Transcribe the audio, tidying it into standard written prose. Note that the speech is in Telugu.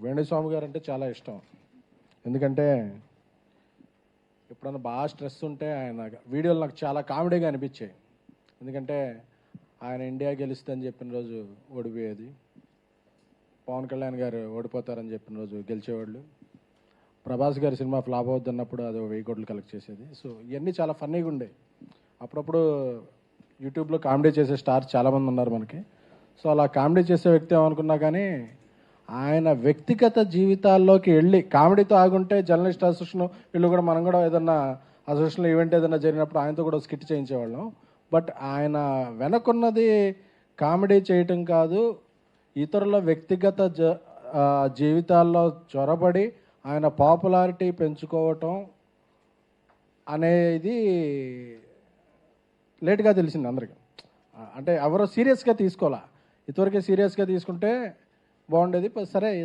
వేణుస్వామి గారు అంటే చాలా ఇష్టం. ఎందుకంటే ఎప్పుడన్నా బాగా స్ట్రెస్ ఉంటే ఆయన వీడియోలు నాకు చాలా కామెడీగా అనిపించాయి. ఎందుకంటే ఆయన ఇండియా గెలుస్తుందని చెప్పిన రోజు ఓడిపోయేది, పవన్ కళ్యాణ్ గారు ఓడిపోతారని చెప్పిన రోజు గెలిచేవాళ్ళు, ప్రభాస్ గారి సినిమా ఫ్లాప్ అవుతున్నప్పుడు అది 1000 కోట్లు కలెక్ట్ చేసేది. సో ఇవన్నీ చాలా ఫన్నీగా ఉండే. అప్పుడప్పుడు యూట్యూబ్లో కామెడీ చేసే స్టార్స్ చాలామంది ఉన్నారు మనకి. సో అలా కామెడీ చేసే వ్యక్తి ఏమనుకున్నా కానీ ఆయన వ్యక్తిగత జీవితాల్లోకి వెళ్ళి కామెడీతో ఆగుంటే జర్నలిస్ట్ అసోసియేషన్ వీళ్ళు కూడా మనం కూడా ఏదన్నా అసోసియేషన్లో ఈవెంట్ ఏదైనా జరిగినప్పుడు ఆయనతో కూడా స్కిట్ చేయించేవాళ్ళం. బట్ ఆయన వెనకున్నది కామెడీ చేయటం కాదు, ఇతరుల వ్యక్తిగత జీవితాల్లో చొరబడి ఆయన పాపులారిటీ పెంచుకోవటం అనేది లేట్గా తెలిసింది అందరికీ. అంటే ఎవరో సీరియస్గా తీసుకోవాలా, ఇంతవరకే సీరియస్గా తీసుకుంటే బాగుండేది. సరే